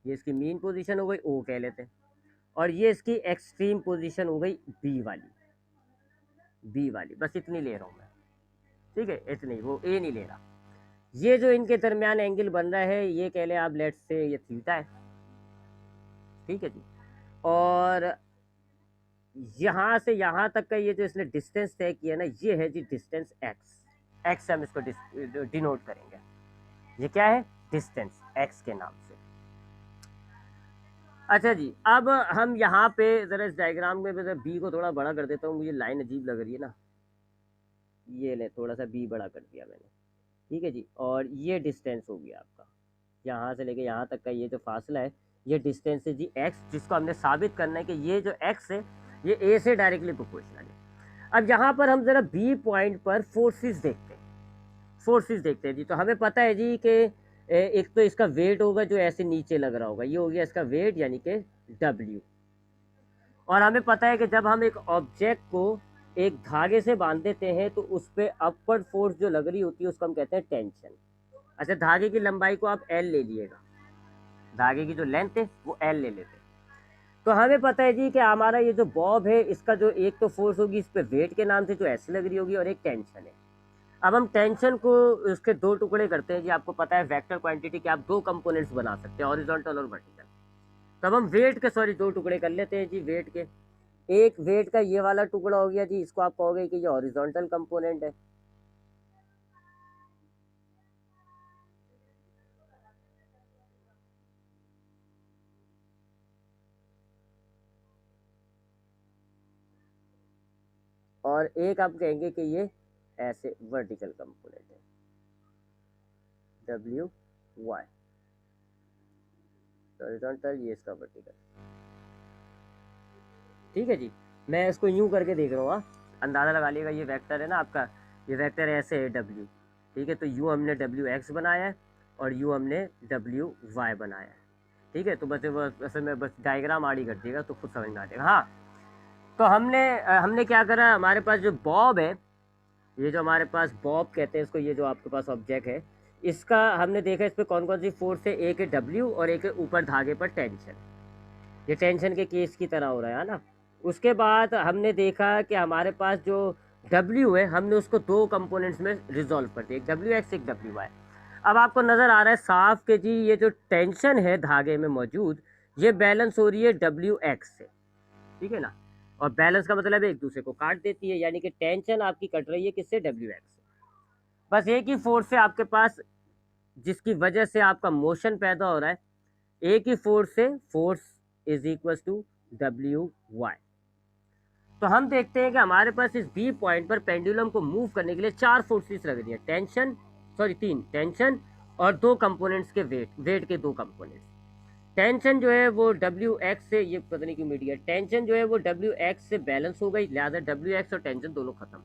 ये इसकी मीन पोजीशन हो गई, ओ कह लेते हैं, और ये इसकी एक्सट्रीम पोजीशन हो गई बी वाली, बी वाली, बस इतनी ले रहा हूँ मैं, ठीक है, इतनी, वो ए नहीं ले रहा। ये जो इनके दरमियान एंगल बन रहा है, ये कह ले आप, लेट्स से ये थीटा है, ठीक है जी, और यहाँ से यहाँ तक का ये जो इसने डिस्टेंस तय किया ना, ये है जी डिस्टेंस एक्स। एक्स हम इसको डिनोट करेंगे, ये क्या है, डिस्टेंस, एक्स के नाम से। अच्छा जी, अब हम यहाँ पे जरा इस डायग्राम में बी को थोड़ा बड़ा कर देता हूँ, मुझे लाइन अजीब लग रही है ना, ये ले थोड़ा सा बी बड़ा कर दिया मैंने, ठीक है जी, और ये डिस्टेंस हो गया आपका, यहाँ से लेके यहाँ तक का ये जो फासला है, ये डिस्टेंस है जी एक्स, जिसको हमने साबित करना है कि ये जो एक्स है ये ए से डायरेक्टली प्रोपोर्शनल है। अब यहाँ पर हम जरा बी पॉइंट पर फोर्सेस देखते हैं, फोर्सेस देखते हैं जी। तो हमें पता है जी कि एक तो इसका वेट होगा जो ऐसे नीचे लग रहा होगा, ये हो गया इसका वेट, यानी कि डब्ल्यू। और हमें पता है कि जब हम एक ऑब्जेक्ट को एक धागे से बांध देते हैं तो उस पर अपवर्ड फोर्स जो लग रही होती है उसको हम कहते हैं टेंशन। अच्छा, धागे की लंबाई को आप एल ले लीजिएगा, धागे की जो लेंथ है वो एल ले लेते हैं। तो हमें पता है जी कि हमारा ये जो बॉब है इसका जो एक तो फोर्स होगी इस पर वेट के नाम से जो ऐसे लग रही होगी, और एक टेंशन है। अब हम टेंशन को उसके दो टुकड़े करते हैं जी, आपको पता है वेक्टर क्वांटिटी के आप दो कंपोनेंट्स बना सकते हैं, हॉरिजॉन्टल और वर्टिकल। तब हम वेट के दो टुकड़े कर लेते हैं जी, वेट के। एक वेट का ये वाला टुकड़ा हो गया जी, इसको आप कहोगे कि ये हॉरिजॉन्टल कंपोनेंट है, और एक आप कहेंगे कि ये ऐसे वर्टिकल कंपोनेंट है, डब्ल्यू वाई हॉरिजॉन्टल, ये इसका वर्टिकल, ठीक है जी। मैं इसको यूं करके देख रहा हूँ, अंदाज़ा लगा लिएगा, ये वेक्टर है ना आपका, ये वेक्टर ऐसे है डब्ल्यू, ठीक है, तो यू हमने डब्ल्यू एक्स बनाया है और यू हमने डब्ल्यू वाई बनाया है, ठीक है। तो बस वैसे मैं बस डायग्राम आड़ी कर दिएगा तो खुद समझ में आ जाएगा। हाँ, तो हमने क्या करा, हमारे पास जो बॉब है, ये जो हमारे पास बॉब कहते हैं इसको, ये जो आपके पास ऑब्जेक्ट है, इसका हमने देखा इस पर कौन कौन सी फोर्स है, एक है डब्ल्यू और एक है ऊपर धागे पर टेंशन, ये टेंशन के केस की तरह हो रहा है ना। उसके बाद हमने देखा कि हमारे पास जो डब्ल्यू है हमने उसको दो कंपोनेंट्स में रिजॉल्व कर दिया, एक डब्ल्यू एक्स एक डब्ल्यू वाई। अब आपको नज़र आ रहा है साफ के जी, ये जो टेंशन है धागे में मौजूद, ये बैलेंस हो रही है डब्ल्यू एक्स से, ठीक है ना, और बैलेंस का मतलब है एक दूसरे को काट देती है, यानी कि टेंशन आपकी कट रही है किससे, डब्ल्यू एक्स से। बस एक ही फोर्स है आपके पास जिसकी वजह से आपका मोशन पैदा हो रहा है, एक ही फोर्स है, force is equal to W Y. तो हम देखते हैं कि हमारे पास इस बी पॉइंट पर पेंडुलम को मूव करने के लिए चार फोर्सेस लग रही है, टेंशन, सॉरी तीन, टेंशन और दो कंपोनेंट्स के वेट के दो कंपोनेंट्स। टेंशन जो है वो डब्ल्यू एक्स से, ये पता नहीं क्यों मिट गया, टेंशन जो है वो डब्ल्यू एक्स से बैलेंस हो गई, लिहाजा डब्ल्यू एक्स और टेंशन दोनों खत्म।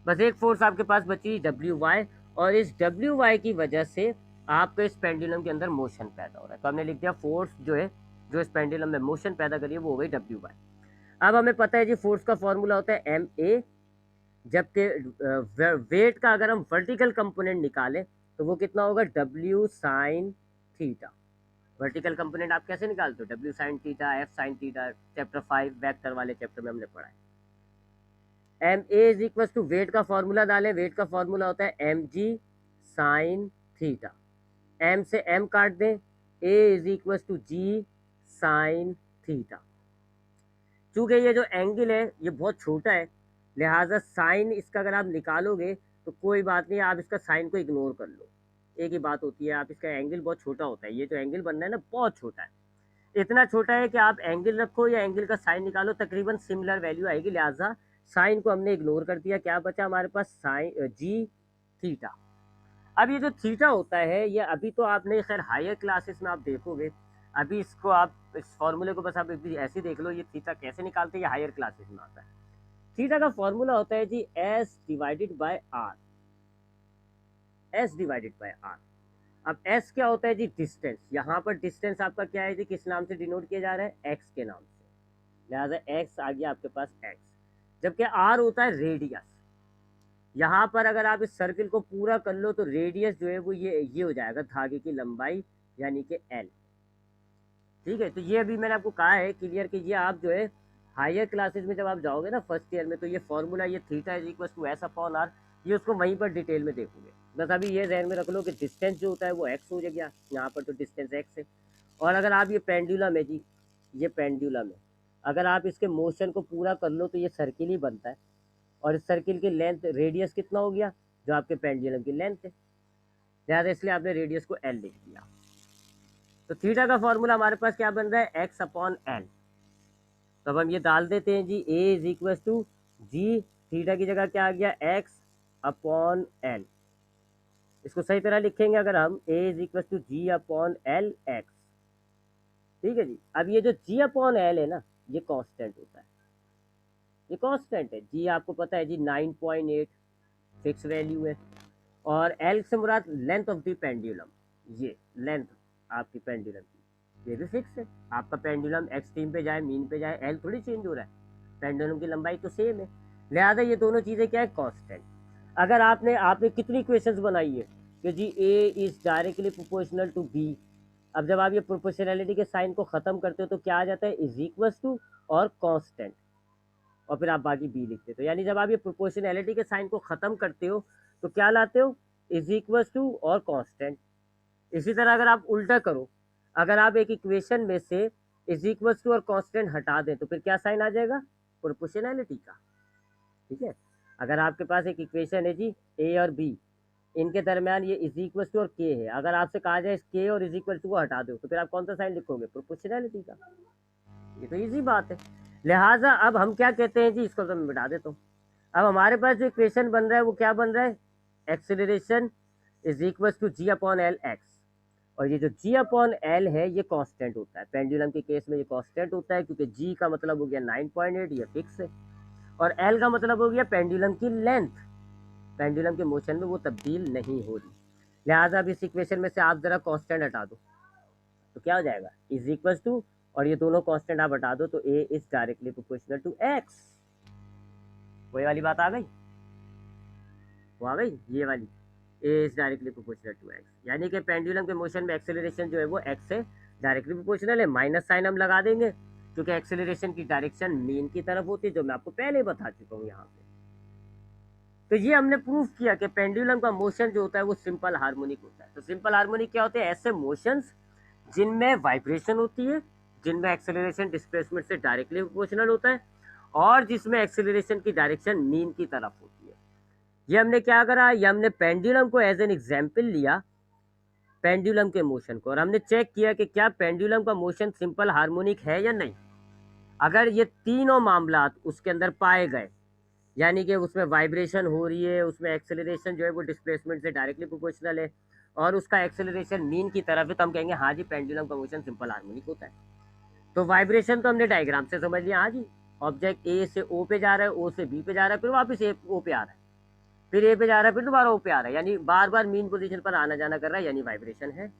बस एक फोर्स आपके पास बची डब्ल्यू वाई, और इस डब्ल्यू वाई की वजह से आपके इस पेंडुलम के अंदर मोशन पैदा हो रहा है। तो हमने लिख दिया फोर्स जो है, जो इस पेंडुलम में मोशन पैदा करिए वो हो गई डब्ल्यू वाई। अब हमें पता है जी फोर्स का फॉर्मूला होता है एम ए, जबकि वेट का अगर हम वर्टिकल कंपोनेंट निकालें तो वो कितना होगा, W sine theta. Vertical component आप कैसे निकालते हो, W sine theta, F sine theta, chapter 5 vector वाले चैप्टर में हमने पढ़ा है। M a is equal to weight का फॉर्मूला डालें, वेट का फॉर्मूला होता है m g sine theta. M से एम काट दें, a is equal to g sine theta. चूंकि ये जो एंगल है ये बहुत छोटा है, लिहाजा साइन इसका अगर आप निकालोगे तो कोई बात नहीं, आप इसका साइन को इग्नोर कर लो। एक ही बात होती है, आप इसका एंगल बहुत छोटा होता है, ये जो एंगल बनना है ना बहुत छोटा है, इतना छोटा है कि आप एंगल रखो या एंगल का साइन निकालो तकरीबन सिमिलर वैल्यू आएगी, लिहाजा साइन को हमने इग्नोर कर दिया। क्या बचा हमारे पास, साइन जी थीटा। अब ये जो थीटा होता है ये अभी तो आपने खैर हायर क्लासेस में आप देखोगे, अभी इसको आप इस फॉर्मूले को बस आप अभी ऐसे ही देख लो, ये थीटा कैसे निकालते हैं ये हायर क्लासेस में आता है। थीटा का फॉर्मूला होता है जी S divided by R, S divided by R. अब एस क्या होता है जी, डिस्टेंस। यहाँ पर डिस्टेंस आपका क्या है जी, किस नाम से डिनोट किया जा रहा है, एक्स के नाम से, लिहाजा एक्स आ गया आपके पास एक्स। जबकि आर होता है रेडियस। यहाँ पर अगर आप इस सर्किल को पूरा कर लो तो रेडियस जो है वो ये हो जाएगा धागे की लंबाई, यानी कि एल। ठीक है, तो ये अभी मैंने आपको कहा है क्लियर कि ये आप जो है हायर क्लासेस में जब आप जाओगे ना फर्स्ट ईयर में, तो ये फॉर्मूला ये theta is equal to S upon R, ये उसको वहीं पर डिटेल में देखोगे। बस अभी ये जहन में रख लो कि डिस्टेंस जो होता है वो एक्स हो जाएगा, यहाँ पर तो डिस्टेंस एक्स है। और अगर आप ये पेंडुलम है जी, ये पेंडुलम है, अगर आप इसके मोशन को पूरा कर लो तो ये सर्किल ही बनता है, और इस सर्किल की लेंथ रेडियस कितना हो गया, जो आपके पेंडुलम की लेंथ है, लिहाजा इसलिए आपने रेडियस को एल लिख दिया। तो थीटा का फॉर्मूला हमारे पास क्या बन रहा है, एक्स अपॉन एल। तो अब हम ये डाल देते हैं g, a is equal to g, theta की जगह क्या आ गया, एक्स अपॉन एल। इसको सही तरह लिखेंगे अगर हम, a is equal to ji upon L x. ठीक है जी। अब ये जो जी अपॉन एल है ना, ये कांस्टेंट होता है, ये कांस्टेंट है। जी आपको पता है जी 9.8 फिक्स वैल्यू है, और एल से मुराद लेंथ ऑफ द पेंडुलम, ये लेंथ आपकी पेंडुलम की ये भी फिक्स है। आपका पेंडुलम एक्सट्रीम पे जाए मीन पे जाए, एल थोड़ी चेंज हो रहा है, पेंडुलम की लंबाई तो सेम है, लिहाजा ये दोनों चीज़ें क्या है, कांस्टेंट। अगर आपने आपने कितनी इक्वेशंस बनाई है कि जी a is directly proportional to b, अब जब आप ये प्रोपोर्शनैलिटी के साइन को ख़त्म करते हो तो क्या आ जाता है, इज इक्वल्स टू और कांस्टेंट, और फिर आप बाकी बी लिखते हो। तो यानी जब आप ये प्रोपोर्शनैलिटी के साइन को ख़त्म करते हो तो क्या लाते हो, इज इक्वल्स टू और कांस्टेंट। इसी तरह अगर आप उल्टा करो, अगर आप एक इक्वेशन में से इज इक्वल्स टू और कांस्टेंट हटा दें तो फिर क्या साइन आ जाएगा, प्रोपोर्शनैलिटी का। ठीक है, अगर आपके पास एक इक्वेशन है जी ए और बी, इनके दरमियान ये इज इक्वल टू और के है, अगर आपसे कहा जाए इस के और इज इक्वल टू को हटा दो तो फिर आप कौन सा साइन लिखोगे, प्रोपोर्शनैलिटी का। ये तो इजी बात है। लिहाजा अब हम क्या कहते हैं जी, इसको तो मैं मिटा देता हूँ। अब हमारे पास जो इक्वेशन बन रहा है वो क्या बन रहा है, acceleration is equal to ji upon L X, और ये जो जी अपॉन एल है ये कांस्टेंट होता है, पेंडुलम के केस में ये कांस्टेंट होता है, क्योंकि जी का मतलब हो गया 9.8, ये फिक्स है, और एल का मतलब हो गया पेंडुलम की लेंथ, पेंडुलम के मोशन में वो तब्दील नहीं हो रही। लिहाजा अब इस इक्वेशन में से आप जरा कांस्टेंट हटा दो तो क्या हो जाएगा, इज इक्वल टू, और ये दोनों कांस्टेंट आप हटा दो तो a is directly proportional to x. वही वाली बात आ गई, वो आ गई ये वाली, a is directly proportional to x, यानी कि पेंडुलम के मोशन में एक्सेलरेशन जो है वो एक्स से डायरेक्टली प्रोपोर्शनल है। माइनस साइन हम लगा देंगे क्योंकि एक्सेलरेशन की डायरेक्शन मीन की तरफ होती है, जो मैं आपको पहले बता चुका हूँ यहाँ पे। तो ये हमने प्रूफ किया कि पेंडुलम का मोशन जो होता है वो सिंपल हार्मोनिक होता है। तो सिंपल हार्मोनिक क्या होते हैं, ऐसे मोशंस जिनमें वाइब्रेशन होती है, जिनमें एक्सेलरेशन डिस्प्लेसमेंट से डायरेक्टली प्रोपोर्शनल होता है, और जिसमें एक्सेलरेशन की डायरेक्शन मीन की तरफ होती है। ये हमने क्या करा, ये हमने पेंडुलम को एज एन एग्जाम्पल लिया, पेंडुलम के मोशन को, और हमने चेक किया कि क्या पेंडुलम का मोशन सिंपल हार्मोनिक है या नहीं। अगर ये तीनों मामला उसके अंदर पाए गए, यानी कि उसमें वाइब्रेशन हो रही है, उसमें एक्सेलरेशन जो है वो डिस्प्लेसमेंट से डायरेक्टली प्रोपोर्शनल है, और उसका एक्सेलरेशन मीन की तरफ है, तो हम कहेंगे हाँ जी पेंडुलम का मोशन सिंपल हार्मोनिक होता है। तो वाइब्रेशन तो हमने डायग्राम से समझ लिया, हाँ जी ऑब्जेक्ट ए से ओ पे जा रहा है, ओ से बी पे जा रहा है, फिर वापस ए ओ पे आ रहा है, फिर ए पे जा रहा है, फिर दोबारा ओ पे आ रहा है, यानी बार बार मीन पोजीशन पर आना जाना कर रहा है, यानी वाइब्रेशन है।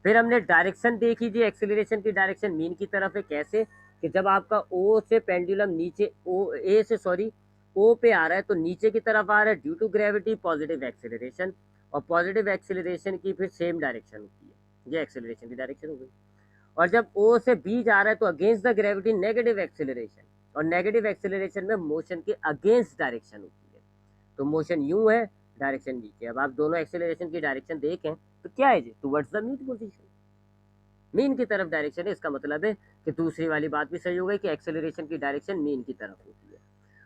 फिर हमने डायरेक्शन देखी थी, एक्सेलरेशन की डायरेक्शन मीन की तरफ है। कैसे कि जब आपका ओ से पेंडुलम नीचे ओ पे आ रहा है तो नीचे की तरफ आ रहा है due to gravity, positive acceleration. और पॉजिटिव एक्सेलरेशन की फिर सेम डायरेक्शन होती है, ये एक्सेलरेशन की डायरेक्शन हो गई। और जब ओ से बी जा रहा है तो against the gravity negative acceleration, और नेगेटिव एक्सेलरेशन में मोशन के अगेंस्ट डायरेक्शन होती है। तो मोशन यूं है, डायरेक्शन नीचे। अब आप दोनों एक्सेलरेशन की डायरेक्शन देखें तो क्या है जी, towards the mean position, mean की तरफ डायरेक्शन है। इसका मतलब है कि दूसरी वाली बात भी सही हो गई कि एक्सेलरेशन की डायरेक्शन मीन की तरफ होती है।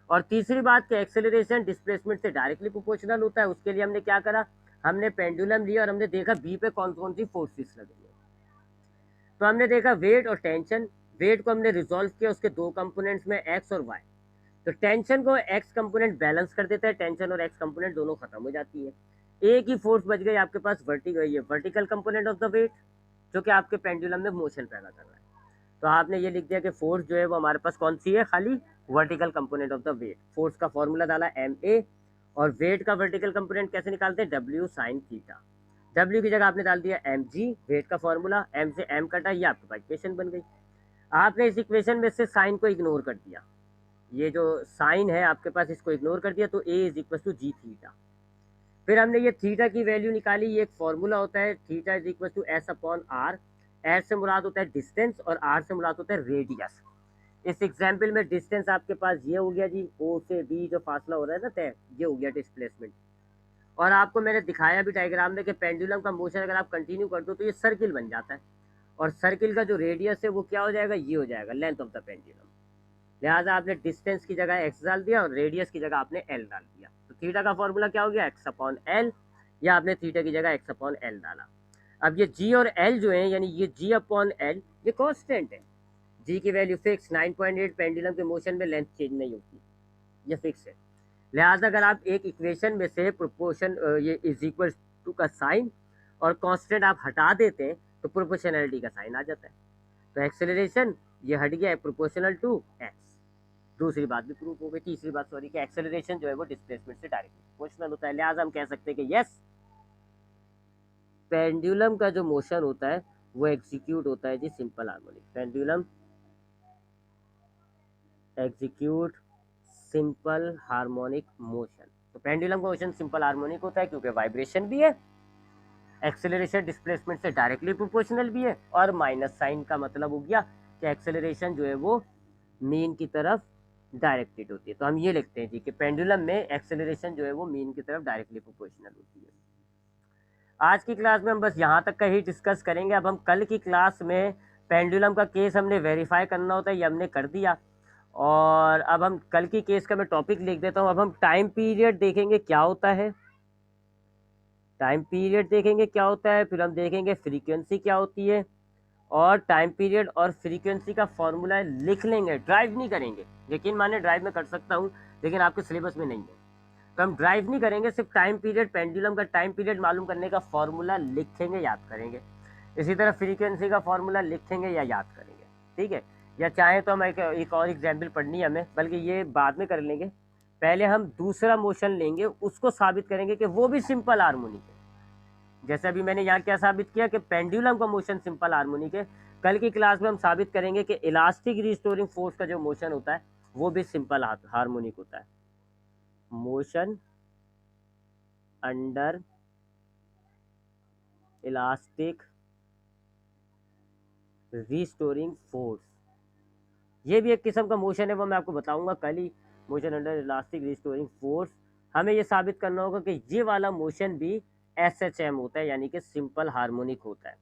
और तीसरी बात कि एक्सेलरेशन डिस्प्लेसमेंट से डायरेक्टली प्रोपोर्शनल होता है। उसके लिए हमने क्या करा, हमने पेंडुलम लिया और हमने देखा बी पे कौन कौन सी फोर्सेस लगेंगे। तो हमने देखा वेट और टेंशन। वेट को हमने रिजोल्व किया उसके दो कंपोनेंट्स में, एक्स और वाई। तो टेंशन को एक्स कंपोनेंट बैलेंस कर देता है, टेंशन और एक्स कंपोनेंट दोनों खत्म हो जाती है। एक ही फोर्स बच गई आपके पास, vertical component of the weight, जो कि आपके पेंडुलम में मोशन पैदा कर रहा है। तो आपने ये लिख दिया कि फोर्स जो है वो हमारे पास कौन सी है, खाली vertical component of the weight. Force का फॉर्मूला डाला एम ए, और वेट का वर्टिकल कंपोनेंट कैसे निकालते हैं, डब्ल्यू साइन थीटा। डब्ल्यू की जगह आपने डाल दिया एम जी, वेट का फॉर्मूला, एम से एम कटा, ये आपके पास इक्वेशन बन गई। आपने इस इक्वेशन में से साइन को इग्नोर कर दिया, ये जो साइन है आपके पास इसको इग्नोर कर दिया, तो a is equal to g theta. फिर हमने ये थीटा की वैल्यू निकाली, ये एक फॉर्मूला होता है, theta is equal to S upon R. S से मुराद होता है डिस्टेंस और आर से मुराद होता है रेडियस। इस एग्जाम्पल में डिस्टेंस आपके पास ये हो गया जी, ओ से बी जो फासला हो रहा है ना तय, ये हो गया डिस्प्लेसमेंट। और आपको मैंने दिखाया भी डायग्राम में कि पेंडुलम का मोशन अगर आप कंटिन्यू कर दो तो ये सर्किल बन जाता है, और सर्किल का जो रेडियस है वो क्या हो जाएगा, ये हो जाएगा लेंथ ऑफ द पेंडुलम। लिहाजा आपने डिस्टेंस की जगह एक्स डाल दिया और रेडियस की जगह आपने एल डाल दिया। तो थीटा का फॉर्मूला क्या हो गया, एक्स अपॉन एल, या आपने थीटा की जगह एक्स अपॉन एल डाला। अब ये जी और एल जो है, यानी ये जी अपॉन एल, ये कांस्टेंट है। जी की वैल्यू फिक्स 9.8, पेंडुलम के मोशन में लेंथ चेंज नहीं होती, ये फिक्स है। लिहाजा अगर आप एक इक्वेशन में से प्रोपोर्शन ये इज इक्वल टू का साइन और कांस्टेंट आप हटा देते हैं तो प्रोपोर्शनैलिटी का साइन आ जाता है। तो एक्सेलरेशन ये हट गया है प्रोपोर्शनल टू एक्स। दूसरी बात भी प्रूफ हो गई, तीसरी बात सॉरी, कि एक्सेलरेशन जो है वो डिस्प्लेसमेंट से डायरेक्टली प्रोपोर्शनल होता है। लिहाजा हम कह सकते हैं कि यस, पेंडुलम का जो मोशन होता है वो एग्जीक्यूट होता है जी simple harmonic. Pendulum execute simple harmonic motion. तो पेंडुलम का मोशन सिंपल हार्मोनिक होता है क्योंकि वाइब्रेशन भी है, एक्सेलरेशन डिस्प्लेसमेंट से डायरेक्टली प्रोपोर्शनल भी है, और माइनस साइन का मतलब हो गया कि एक्सेलरेशन जो है वो मीन की तरफ डायरेक्टेड होती है। तो हम ये लिखते हैं जी कि पेंडुलम में एक्सेलरेशन जो है वो मीन की तरफ डायरेक्टली प्रोपोर्शनल होती है। आज की क्लास में हम बस यहाँ तक का ही डिस्कस करेंगे। अब हम कल की क्लास में पेंडुलम का केस हमने वेरीफाई करना होता है, ये हमने कर दिया। और अब हम कल की केस का मैं टॉपिक लिख देता हूँ। अब हम टाइम पीरियड देखेंगे क्या होता है, टाइम पीरियड देखेंगे क्या होता है, फिर हम देखेंगे फ्रीक्वेंसी क्या होती है, और टाइम पीरियड और फ्रीक्वेंसी का फॉर्मूला लिख लेंगे। ड्राइव नहीं करेंगे, यकीन माने ड्राइव में कर सकता हूँ लेकिन आपके सिलेबस में नहीं है, तो हम ड्राइव नहीं करेंगे, सिर्फ टाइम पीरियड, पेंडुलम का टाइम पीरियड मालूम करने का फॉर्मूला लिखेंगे, याद करेंगे। इसी तरह फ्रीक्वेंसी का फॉर्मूला लिखेंगे या याद करेंगे, ठीक है। या चाहे तो हम एक और एग्जाम्पल पढ़नी है हमें, बल्कि ये बाद में कर लेंगे। पहले हम दूसरा मोशन लेंगे, उसको साबित करेंगे कि वो भी सिंपल हार्मोनिक है। जैसे अभी मैंने यहाँ क्या साबित किया कि पेंडुलम का मोशन सिंपल हार्मोनिक है, कल की क्लास में हम साबित करेंगे कि इलास्टिक रिस्टोरिंग फोर्स का जो मोशन होता है वो भी सिंपल हार्मोनिक होता है। Motion under elastic restoring force, ये भी एक किस्म का मोशन है, वो मैं आपको बताऊंगा कल ही। Motion under elastic restoring force, हमें ये साबित करना होगा कि ये वाला मोशन भी SHM होता है, यानी कि सिंपल हार्मोनिक होता है।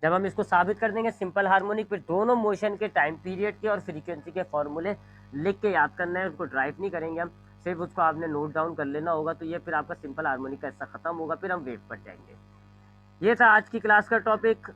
जब हम इसको साबित कर देंगे सिंपल हार्मोनिक, फिर दोनों मोशन के टाइम पीरियड के और फ्रीक्वेंसी के फॉर्मूले लिख के याद करना है, उसको ड्राइव नहीं करेंगे हम, सिर्फ उसको आपने नोट डाउन कर लेना होगा। तो ये फिर आपका सिंपल हार्मोनिक का हिस्सा खत्म होगा, फिर हम वेव पर जाएंगे। ये था आज की क्लास का टॉपिक।